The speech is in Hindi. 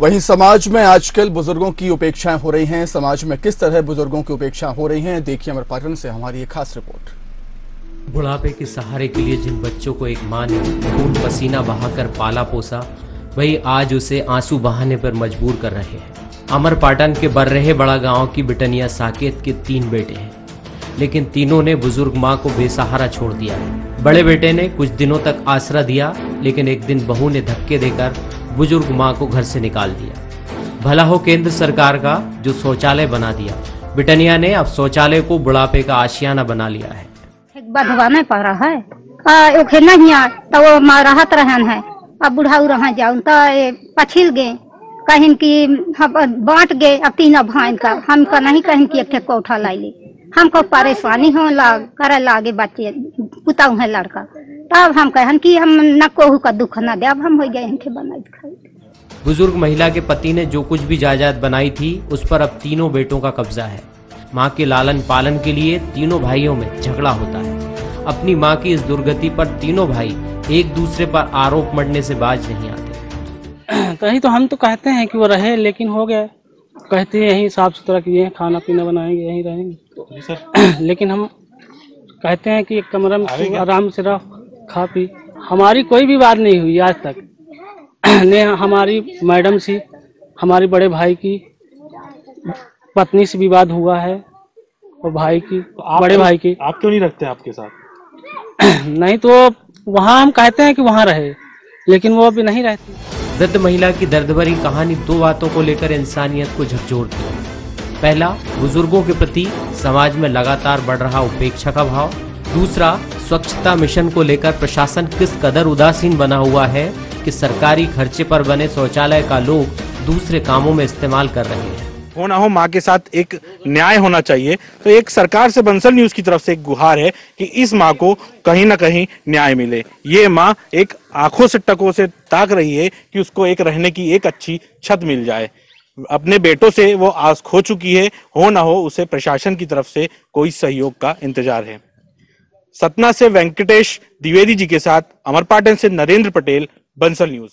वहीं समाज में आजकल बुजुर्गों की उपेक्षाएं हो रही हैं। समाज में किस तरह बुजुर्गों की उपेक्षा हो रही हैं, देखिए अमर पाटन से हमारी एक खास रिपोर्ट। बुढ़ापे के सहारे के लिए जिन बच्चों को एक माँ ने खून पसीना बहाकर पाला पोसा, वही आज उसे आंसू बहाने पर मजबूर कर रहे हैं। अमर पाटन के बर्रेहे बड़ा गांव की बिटनिया साकेत के 3 बेटे हैं, लेकिन तीनों ने बुजुर्ग माँ को बेसहारा छोड़ दिया है। बड़े बेटे ने कुछ दिनों तक आसरा दिया, लेकिन एक दिन बहू ने धक्के देकर बुजुर्ग माँ को घर से निकाल दिया। भला हो केंद्र सरकार का जो शौचालय बना दिया, बिटनिया ने अब शौचालय को बुढ़ापे का आशियाना बना लिया है। बधवा नहीं पड़ रहा है नहीं तो वो राहत रहन है। अब बुढ़ाऊ रहा जाऊं तो पछिल गए कहीं की बांट गए। अब 3 भाई का हमको नहीं कहीं की एक कोठा लाई ली। हमको परेशानी हो करे लागे बच्चे पुताऊ है लड़का, तब हम कहन कि हम न कोहू का दुख न दे। अब हम हो गए इनके बनाई खाई। बुजुर्ग महिला के पति ने जो कुछ भी जायदाद बनाई थी, उस पर अब तीनों बेटों का कब्जा है। माँ के लालन पालन के लिए तीनों भाइयों में झगड़ा होता है। अपनी माँ की इस दुर्गति पर तीनों भाई एक दूसरे पर आरोप मढ़ने से बाज नहीं आते। कहीं तो हम तो कहते हैं कि वो रहे, लेकिन हो गया। कहते हैं यहीं साफ सुथरा किए, खाना पीना बनाएंगे, यहीं रहेंगे तो लेकिन हम कहते हैं कि एक कमरा में आराम से रह खा पी। हमारी कोई भी बात नहीं हुई आज तक। ने हमारी मैडम से, हमारे बड़े भाई की पत्नी से विवाद हुआ है और भाई की बड़े भाई की। आप क्यों नहीं रखते आपके साथ? नहीं तो वहाँ हम कहते हैं कि वहाँ रहे, लेकिन वो अभी नहीं रहती। वृद्ध महिला की दर्द भरी कहानी 2 बातों को लेकर इंसानियत को झकझोरती है। पहला, बुजुर्गों के प्रति समाज में लगातार बढ़ रहा उपेक्षा का भाव। दूसरा, स्वच्छता मिशन को लेकर प्रशासन किस कदर उदासीन बना हुआ है कि सरकारी खर्चे पर बने शौचालय का लोग दूसरे कामों में इस्तेमाल कर रहे हैं। हो ना हो, माँ के साथ एक न्याय होना चाहिए। तो एक सरकार से बंसल न्यूज की तरफ से एक गुहार है कि इस माँ को कहीं ना कहीं न्याय मिले। ये माँ एक आंखों से टकों से ताक रही है कि उसको एक रहने की एक अच्छी छत मिल जाए। अपने बेटों से वो आस खो चुकी है। हो ना हो, उसे प्रशासन की तरफ से कोई सहयोग का इंतजार है। सतना से वेंकटेश द्विवेदी जी के साथ अमर पाटन से नरेंद्र पटेल, बंसल न्यूज।